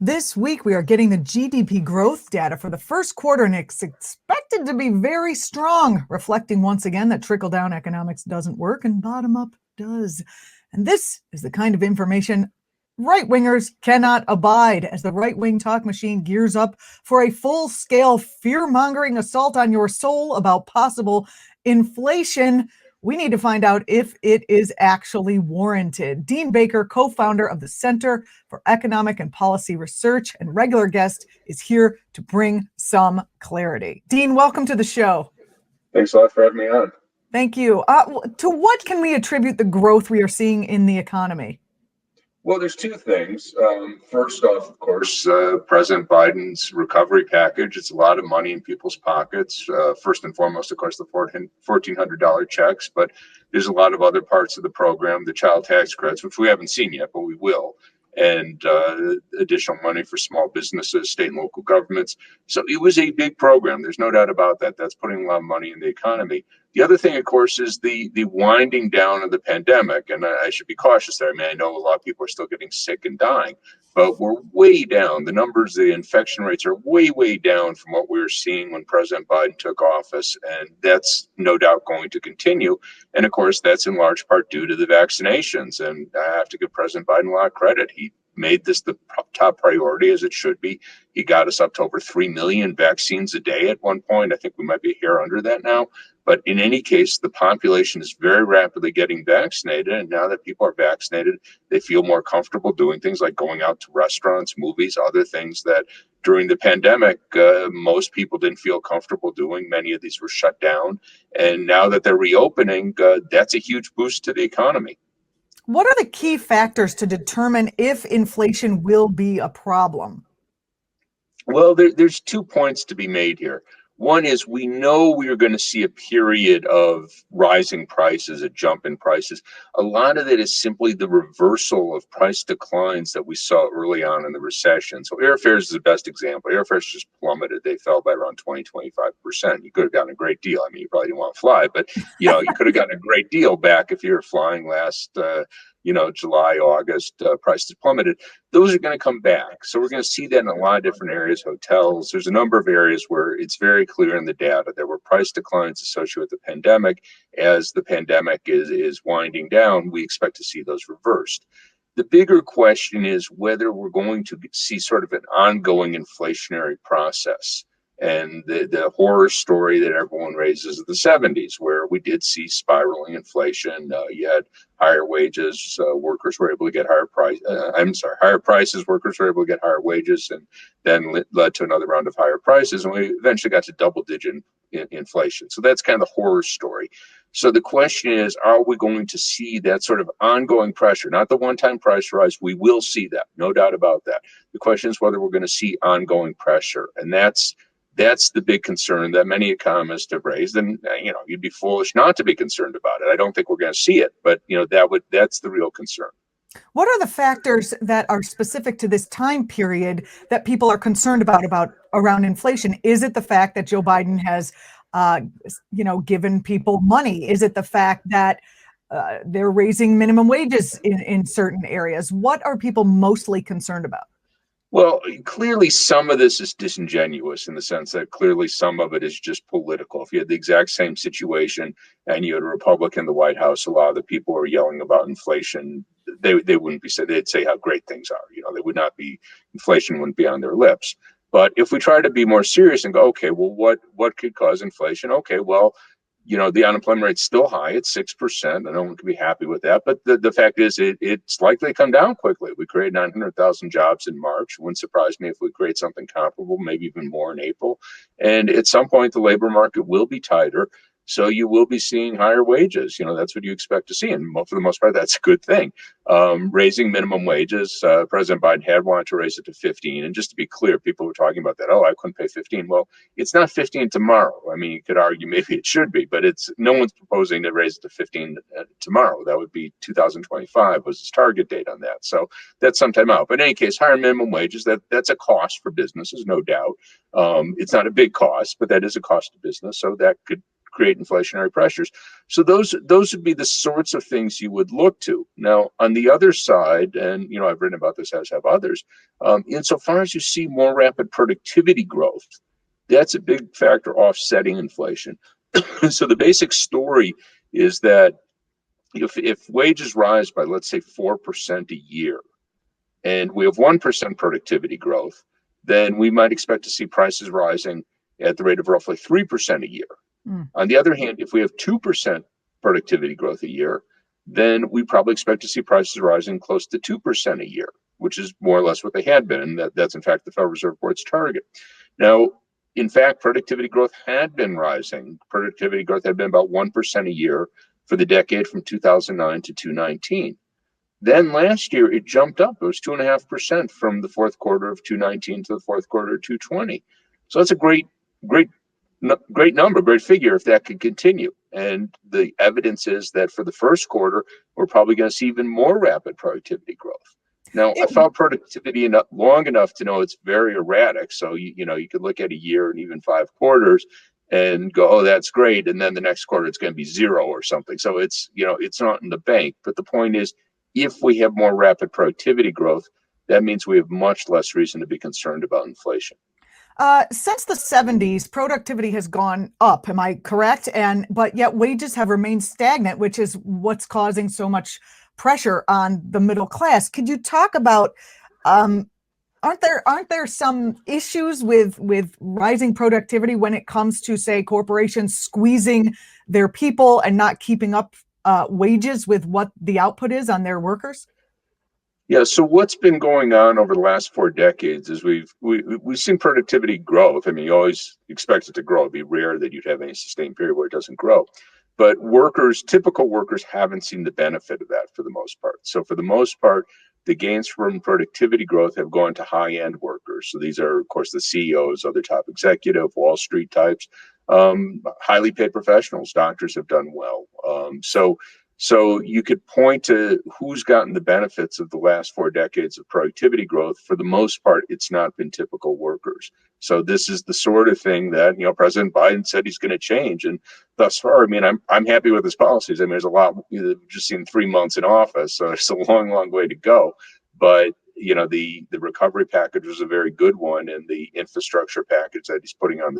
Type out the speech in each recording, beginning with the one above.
This week, we are getting the GDP growth data for the first quarter, and it's expected to be very strong, reflecting once again that trickle-down economics doesn't work and bottom-up does. And this is the kind of information right-wingers cannot abide, as the right-wing talk machine gears up for a full-scale fear-mongering assault on your soul about possible inflation. We need to find out if it is actually warranted. Dean Baker, co-founder of the Center for Economic and Policy Research and regular guest, is here to bring some clarity. Dean, welcome to the show. Thanks a lot for having me on. Thank you. To what can we attribute the growth we are seeing in the economy? Well, there's two things. First off, of course, President Biden's recovery package. It's a lot of money in people's pockets. First and foremost, of course, the $1,400 checks, but there's a lot of other parts of the program, the child tax credits, which we haven't seen yet, but we will, and additional money for small businesses, state and local governments. So it was a big program. There's no doubt about that. That's putting a lot of money in the economy. The other thing, of course, is the winding down of the pandemic. And I should be cautious there. I mean, I know a lot of people are still getting sick and dying, but we're way down. The numbers, the infection rates are way, way down from what we were seeing when President Biden took office. And that's no doubt going to continue. And of course, that's in large part due to the vaccinations. And I have to give President Biden a lot of credit. He made this the top priority, as it should be. He got us up to over 3 million vaccines a day at one point. I think we might be a hair under that now. But in any case, the population is very rapidly getting vaccinated. And now that people are vaccinated, they feel more comfortable doing things like going out to restaurants, movies, other things that during the pandemic, most people didn't feel comfortable doing. Many of these were shut down. And now that they're reopening, that's a huge boost to the economy. What are the key factors to determine if inflation will be a problem? Well, there's 2 points to be made here. One is we know we are going to see a period of rising prices, a jump in prices. A lot of that is simply the reversal of price declines that we saw early on in the recession. So airfares is the best example. Airfares just plummeted. They fell by around 20-25%. You could have gotten a great deal. I mean, you probably didn't want to fly, but you could have gotten a great deal back if you were flying last July, August, prices plummeted. Those are going to come back. So we're going to see that in a lot of different areas, hotels. There's a number of areas where it's very clear in the data there were price declines associated with the pandemic. As the pandemic is winding down, we expect to see those reversed. The bigger question is whether we're going to see sort of an ongoing inflationary process. And the horror story that everyone raises is the 70s, where we did see spiraling inflation. You had higher wages, workers were able to get higher prices, workers were able to get higher wages, and then led to another round of higher prices. And we eventually got to double-digit inflation. So that's kind of the horror story. So the question is, are we going to see that sort of ongoing pressure, not the one-time price rise? We will see that, no doubt about that. The question is whether we're going to see ongoing pressure. And that's the big concern that many economists have raised. And, you'd be foolish not to be concerned about it. I don't think we're going to see it, but, that's the real concern. What are the factors that are specific to this time period that people are concerned about around inflation? Is it the fact that Joe Biden has, given people money? Is it the fact that they're raising minimum wages in certain areas? What are people mostly concerned about? Well, clearly some of this is disingenuous in the sense that clearly some of it is just political. If you had the exact same situation and you had a Republican in the White House, a lot of the people who are yelling about inflation, they wouldn't be saying, they'd say how great things are. They would not be, inflation wouldn't be on their lips. But if we try to be more serious and go, okay, well, what could cause inflation? Okay, well, the unemployment rate's still high. It's 6%. No one can be happy with that. But the fact is it's likely to come down quickly. We created 900,000 jobs in March. It wouldn't surprise me if we create something comparable, maybe even more in April. And at some point, the labor market will be tighter. So you will be seeing higher wages. That's what you expect to see. And for the most part, that's a good thing. Raising minimum wages, President Biden had wanted to raise it to 15. And just to be clear, people were talking about that. Oh, I couldn't pay 15. Well, it's not 15 tomorrow. I mean, you could argue maybe it should be, but no one's proposing to raise it to 15 tomorrow. That would be 2025 was his target date on that. So that's sometime out. But in any case, higher minimum wages, that's a cost for businesses, no doubt. It's not a big cost, but that is a cost to business. So that could create inflationary pressures. So those would be the sorts of things you would look to. Now, on the other side, and I've written about this, as have others, insofar as you see more rapid productivity growth, that's a big factor offsetting inflation. So the basic story is that if wages rise by, let's say, 4% a year, and we have 1% productivity growth, then we might expect to see prices rising at the rate of roughly 3% a year. On the other hand, if we have 2% productivity growth a year, then we probably expect to see prices rising close to 2% a year, which is more or less what they had been. And that's, in fact, the Federal Reserve Board's target. Now, in fact, productivity growth had been rising. Productivity growth had been about 1% a year for the decade from 2009 to 2019. Then last year, it jumped up. It was 2.5% from the fourth quarter of 2019 to the fourth quarter of 2020. So that's a great number, great figure if that could continue. And the evidence is that for the first quarter, we're probably going to see even more rapid productivity growth. Now, I followed productivity long enough to know it's very erratic. So, you could look at a year and even 5 quarters and go, oh, that's great. And then the next quarter, it's going to be 0 or something. So it's not in the bank. But the point is, if we have more rapid productivity growth, that means we have much less reason to be concerned about inflation. Since the 70s, productivity has gone up. Am I correct? But yet wages have remained stagnant, which is what's causing so much pressure on the middle class. Could you talk about, aren't there some issues with rising productivity when it comes to, say, corporations squeezing their people and not keeping up wages with what the output is on their workers? Yeah, so what's been going on over the last 4 decades is we've seen productivity growth. I mean, you always expect it to grow. It'd be rare that you'd have any sustained period where it doesn't grow. But typical workers haven't seen the benefit of that for the most part. So for the most part, the gains from productivity growth have gone to high-end workers. So these are, of course, the CEOs, other top executive, Wall Street types, highly paid professionals. Doctors have done well. So you could point to who's gotten the benefits of the last 4 decades of productivity growth. For the most part, it's not been typical workers. So this is the sort of thing that, President Biden said he's going to change. And thus far, I mean, I'm happy with his policies. I mean, there's a lot, we've just seen 3 months in office, so it's a long, long way to go. But, the recovery package was a very good one, and the infrastructure package that he's putting on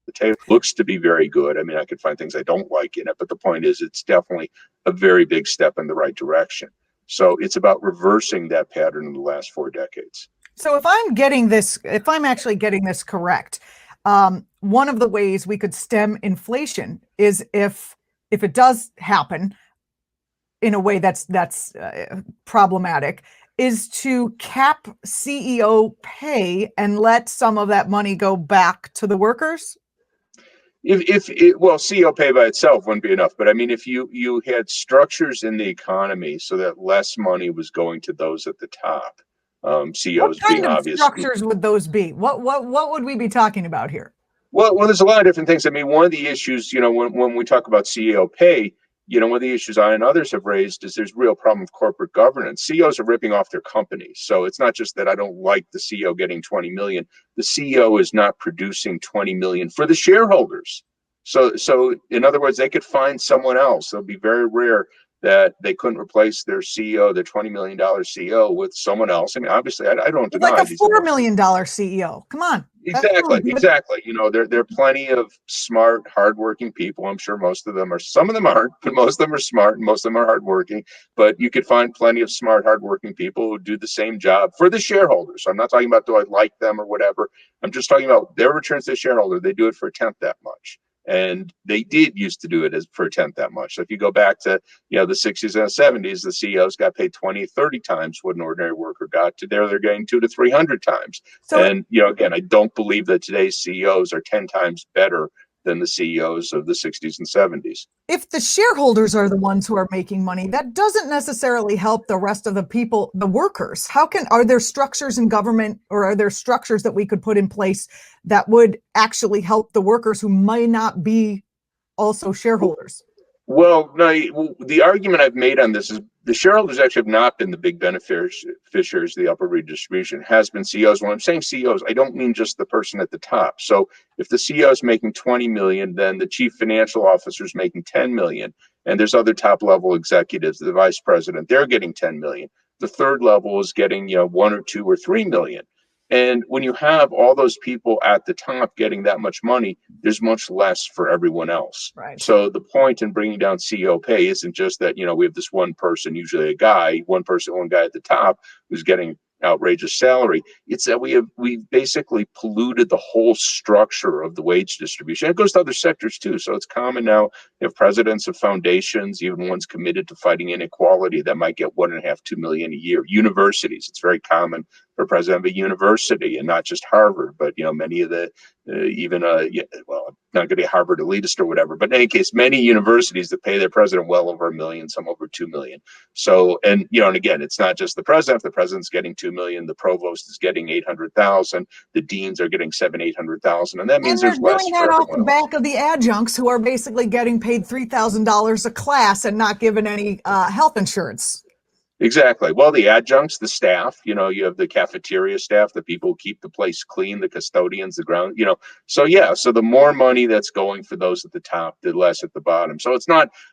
the table looks to be very good. I mean, I could find things I don't like in it, but the point is it's definitely a very big step in the right direction. So it's about reversing that pattern in the last 4 decades. So if I'm actually getting this correct, one of the ways we could stem inflation is if it does happen in a way that's problematic, is to cap CEO pay and let some of that money go back to the workers? Well, CEO pay by itself wouldn't be enough, but I mean, if you had structures in the economy so that less money was going to those at the top, CEOs what kind being of obvious. structures would those be? What would we be talking about here? Well, there's a lot of different things. I mean, one of the issues, when we talk about CEO pay, one of the issues I and others have raised is there's a real problem with corporate governance. CEOs are ripping off their companies. So it's not just that I don't like the CEO getting 20 million. The CEO is not producing 20 million for the shareholders. So in other words, they could find someone else. It'll be very rare that they couldn't replace their CEO, their $20 million CEO, with someone else. I mean, obviously, I don't deny like a $4 million CEO. Come on. Exactly. There are plenty of smart, hardworking people. I'm sure most of them are. Some of them aren't, but most of them are smart, and most of them are hardworking. But you could find plenty of smart, hardworking people who do the same job for the shareholders. So I'm not talking about do I like them or whatever. I'm just talking about their returns to the shareholder. They do it for a tenth that much. And they did used to do it as for a tenth that much. So if you go back to, the 60s and 70s, the CEOs got paid 20, 30 times what an ordinary worker got. Today, they're getting 200 to 300 times. So, and, again, I don't believe that today's CEOs are 10 times better than the CEOs of the 60s and 70s. If the shareholders are the ones who are making money, that doesn't necessarily help the rest of the people, the workers. Are there structures in government, or are there structures that we could put in place that would actually help the workers who might not be also shareholders? Well, no, the argument I've made on this has The shareholders actually have not been the big beneficiaries of the upward redistribution. It has been CEOs. When I'm saying CEOs, I don't mean just the person at the top. So if the CEO is making 20 million, then the chief financial officer is making 10 million. And there's other top level executives, the vice president, they're getting 10 million. The third level is getting, 1 or 2 or 3 million. And when you have all those people at the top getting that much money, there's much less for everyone else. Right. So the point in bringing down CEO pay isn't just that, we have this one person, usually a guy, one person, one guy at the top who's getting outrageous salary. It's that we've basically polluted the whole structure of the wage distribution. It goes to other sectors too. So it's common now. You have presidents of foundations, even ones committed to fighting inequality, that might get 1.5, 2 million a year. Universities, it's very common for president of a university, and not just Harvard, but many of the well, not going to be Harvard elitist or whatever, but in any case, many universities that pay their president well over $1 million, some over 2 million. So, and again, it's not just the president. If the president's getting 2 million, the provost is getting 800,000, the deans are getting 700,000-800,000, and that means And they're there's less doing for that off the everyone else. back of the adjuncts who are basically getting paid $3,000 a class and not given any health insurance. Exactly. Well, the adjuncts, the staff, you have the cafeteria staff, the people who keep the place clean, the custodians, the ground, So yeah, so the more money that's going for those at the top, the less at the bottom. So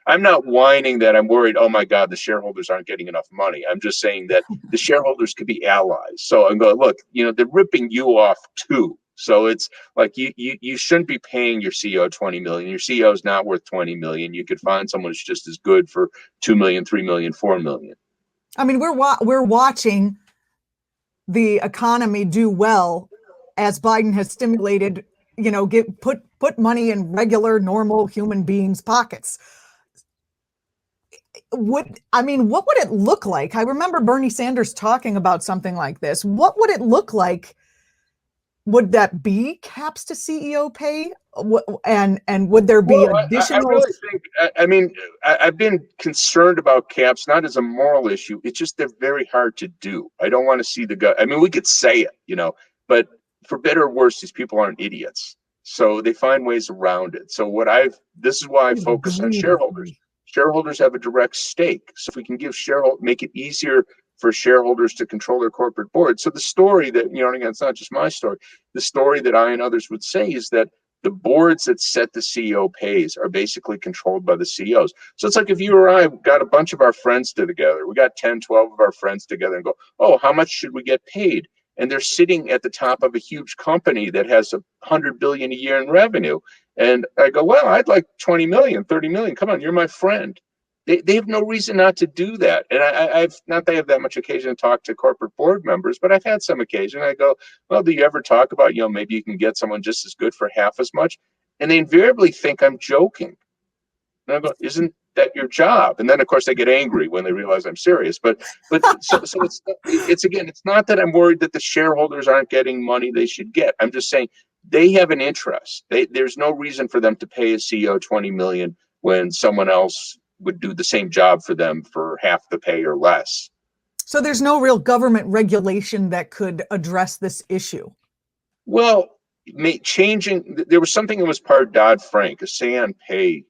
I'm not whining that I'm worried, oh my God, the shareholders aren't getting enough money. I'm just saying that the shareholders could be allies. So I'm going, look, they're ripping you off too. So it's like you shouldn't be paying your CEO 20 million. Your CEO is not worth 20 million. You could find someone who's just as good for 2 million, 3 million, 4 million. I mean, we're watching the economy do well as Biden has stimulated, put money in regular, normal human beings' pockets. What would it look like? I remember Bernie Sanders talking about something like this. What would it look like? Would that be caps to CEO pay? And would there be additional? I really think, I've been concerned about caps, not as a moral issue. It's just they're very hard to do. I don't want to see the gut. We could say it, but for better or worse, these people aren't idiots. So they find ways around it. So this is why I focus on shareholders. Shareholders have a direct stake. So if we can make it easier for shareholders to control their corporate board. So the story that, again, it's not just my story. The story that I and others would say is that the boards that set the CEO pays are basically controlled by the CEOs. So it's like if you or I got a bunch of our friends together, we got 10, 12 of our friends together and go, oh, how much should we get paid? And they're sitting at the top of a huge company that has 100 billion a year in revenue. And I go, well, I'd like 20 million, 30 million. Come on, you're my friend. They have no reason not to do that. And I've not that I have that much occasion to talk to corporate board members, but I've had some occasion. I go, well, do you ever talk about, maybe you can get someone just as good for half as much? And they invariably think I'm joking. And I go, isn't that your job? And then of course they get angry when they realize I'm serious. But so it's not that I'm worried that the shareholders aren't getting money they should get. I'm just saying they have an interest. There's no reason for them to pay a CEO 20 million when someone else would do the same job for them for half the pay or less. So there's no real government regulation that could address this issue. Well, there was something that was part of Dodd-Frank, a say on pay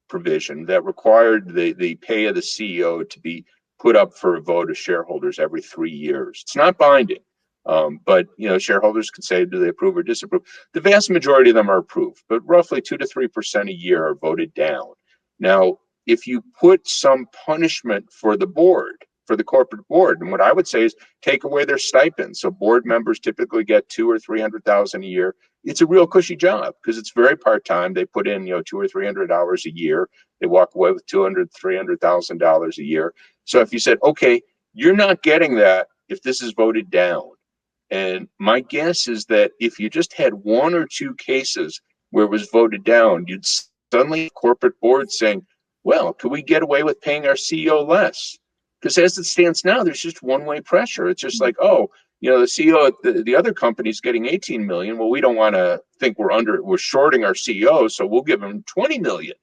provision that required the pay of the CEO to be put up for a vote of shareholders every 3 years. It's not binding, but shareholders can say, do they approve or disapprove? The vast majority of them are approved, but roughly 2 to 3% a year are voted down. Now, if you put some punishment for the board, for the corporate board, and what I would say is take away their stipends. So board members typically get 200,000 or 300,000 a year. It's a real cushy job because it's very part-time. They put in 200 or 300 hours a year. They walk away with $200,000-300,000 a year. So if you said, okay, you're not getting that if this is voted down. And my guess is that if you just had 1 or 2 cases where it was voted down, you'd suddenly corporate board saying, well, could we get away with paying our CEO less? Because as it stands now, there's just one-way pressure. It's just like, oh, the CEO at the other company's getting 18 million. Well, we don't want to think we're shorting our CEO, so we'll give him 20 million.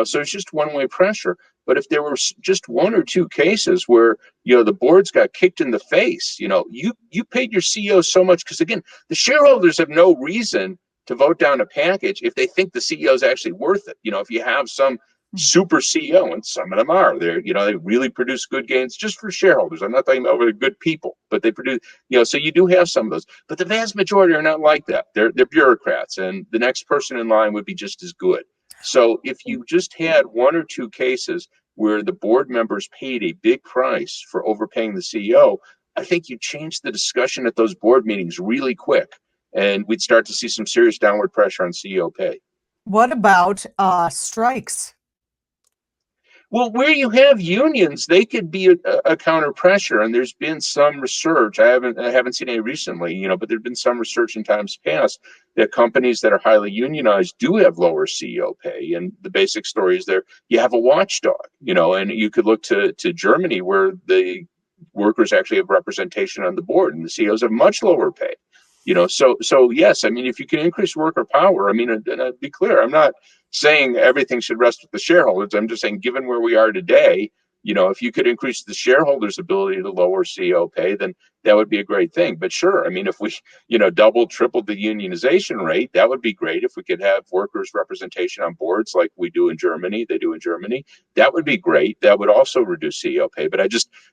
So it's just one-way pressure. But if there were just 1 or 2 cases where the boards got kicked in the face, you paid your CEO so much, because again, the shareholders have no reason to vote down a package if they think the CEO is actually worth it. If you have some super CEO, and some of them are. They really produce good gains just for shareholders. I'm not talking about really good people, but they produce, so you do have some of those. But the vast majority are not like that. They're bureaucrats, and the next person in line would be just as good. So if you just had one or two cases where the board members paid a big price for overpaying the CEO, I think you change the discussion at those board meetings really quick, and we'd start to see some serious downward pressure on CEO pay. What about strikes? Well, where you have unions, they could be a counter pressure, and there's been some research. I haven't seen any recently, but there's been some research in times past that companies that are highly unionized do have lower CEO pay. And the basic story is there you have a watchdog, and you could look to Germany where the workers actually have representation on the board, and the CEOs have much lower pay. So yes, I mean, if you can increase worker power, I mean, and I'd be clear, I'm not saying everything should rest with the shareholders. I'm just saying, given where we are today, if you could increase the shareholders' ability to lower CEO pay, then that would be a great thing. But sure, I mean, if we, double, tripled the unionization rate, that would be great. If we could have workers' representation on boards like they do in Germany, that would be great. That would also reduce CEO pay. But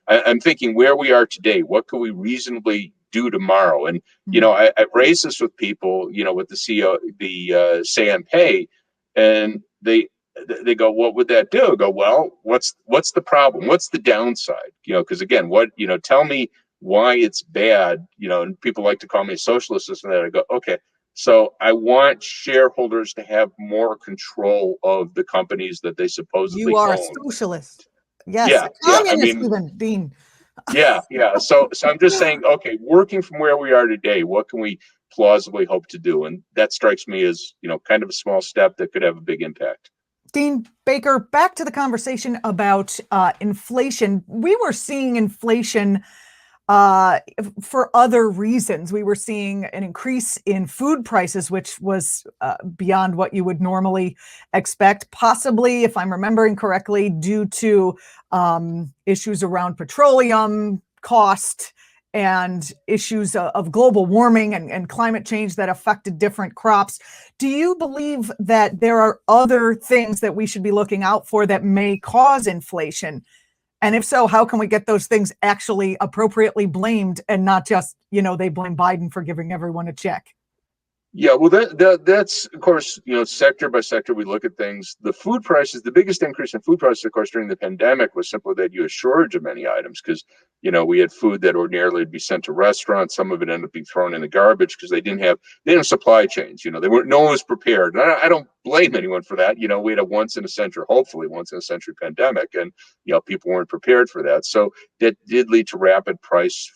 I'm thinking where we are today, what could we reasonably do tomorrow? And, I've raised this with people, with the CEO, the say on pay, and they go, what would that do? I go, well, what's the problem? What's the downside? Because again, tell me why it's bad. And people like to call me a socialist and that. I go, okay, so I want shareholders to have more control of the companies that they supposedly You are a own. socialist. Yes, Yeah, a yeah. I communist mean, even, Dean. yeah, yeah. So I'm just saying, okay, working from where we are today, what can we plausibly hope to do? And that strikes me as, kind of a small step that could have a big impact. Dean Baker, back to the conversation about inflation. We were seeing inflation for other reasons. We were seeing an increase in food prices, which was beyond what you would normally expect, possibly, if I'm remembering correctly, due to issues around petroleum cost and issues of global warming and climate change that affected different crops. Do you believe that there are other things that we should be looking out for that may cause inflation? And if so, how can we get those things actually appropriately blamed and not just, they blame Biden for giving everyone a check? Yeah, well, that's of course, sector by sector we look at things. The food prices, the biggest increase in food prices, of course, during the pandemic was simply that you had a shortage of many items because we had food that ordinarily would be sent to restaurants. Some of it ended up being thrown in the garbage because they didn't have supply chains. They weren't. No one was prepared. And I don't blame anyone for that. We had a hopefully once in a century pandemic, and people weren't prepared for that. So that did lead to rapid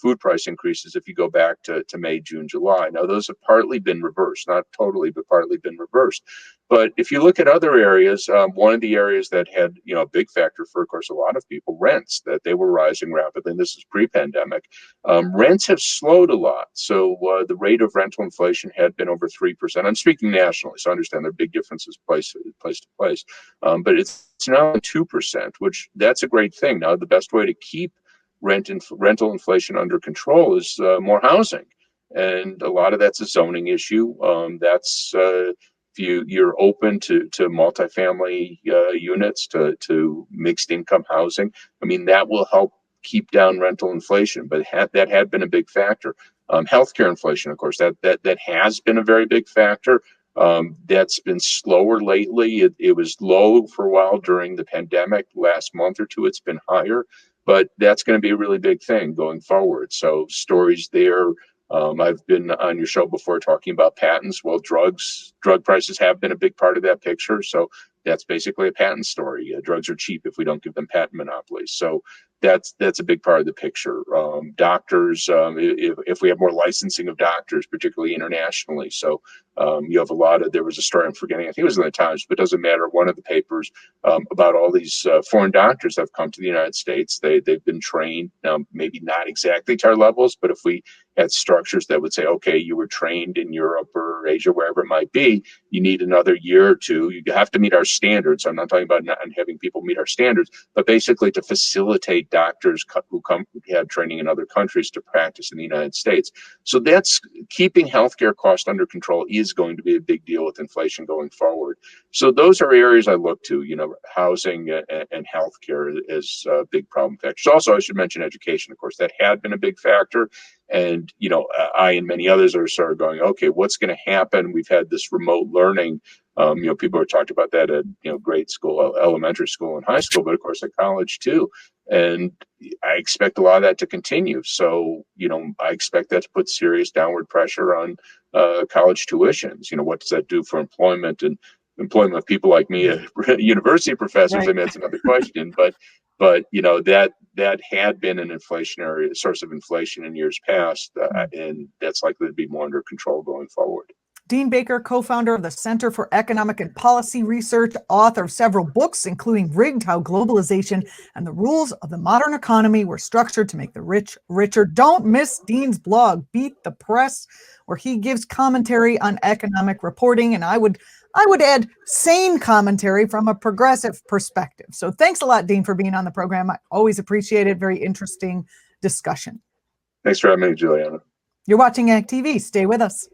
food price increases if you go back to May, June, July. Now those have partly been reversed, not totally, but partly been reversed. But if you look at other areas, one of the areas that had a big factor for, of course, a lot of people, rents, that they were rising rapidly. And this is pre-pandemic. Rents have slowed a lot. So the rate of rental inflation had been over 3%. I'm speaking nationally, so I understand there are big differences place to place. But it's now 2%, which that's a great thing. Now the best way to keep rental inflation under control is more housing. And a lot of that's a zoning issue. That's if you're open to multifamily units, to mixed income housing. I mean, that will help keep down rental inflation, but that had been a big factor. Healthcare inflation, of course, that has been a very big factor. That's been slower lately. It was low for a while during the pandemic. Last month or two, it's been higher, but that's going to be a really big thing going forward. So stories there. I've been on your show before talking about patents. Well, drug prices have been a big part of that picture. So that's basically a patent story. Drugs are cheap if we don't give them patent monopolies. So that's a big part of the picture. Doctors, if we have more licensing of doctors, particularly internationally. So you have there was a story I'm forgetting, I think it was in the Times, but it doesn't matter, one of the papers, about all these foreign doctors that have come to the United States. They've been trained, maybe not exactly to our levels, but if we had structures that would say, okay, you were trained in Europe or Asia, wherever it might be, you need another year or two. You have to meet our standards. I'm not talking about not having people meet our standards, but basically to facilitate take doctors who have training in other countries to practice in the United States. So that's keeping healthcare costs under control is going to be a big deal with inflation going forward. So those are areas I look to, housing and healthcare as big problem factors. Also, I should mention education. Of course, that had been a big factor. And, I and many others are sort of going, okay, what's going to happen? We've had this remote learning. People are talking about that at, grade school, elementary school and high school, but of course at college too. And I expect a lot of that to continue. So, I expect that to put serious downward pressure on college tuitions. What does that do for employment and employment of people like me, university professors? Right. I mean, that's another question, but that had been an inflationary source of inflation in years past, and that's likely to be more under control going forward. Dean Baker, co-founder of the Center for Economic and Policy Research, author of several books, including Rigged: How Globalization and the Rules of the Modern Economy Were Structured to Make the Rich Richer. Don't miss Dean's blog, Beat the Press, where he gives commentary on economic reporting, and I would add sane commentary from a progressive perspective. So thanks a lot, Dean, for being on the program. I always appreciate it. Very interesting discussion. Thanks for having me, Juliana. You're watching Act TV. Stay with us.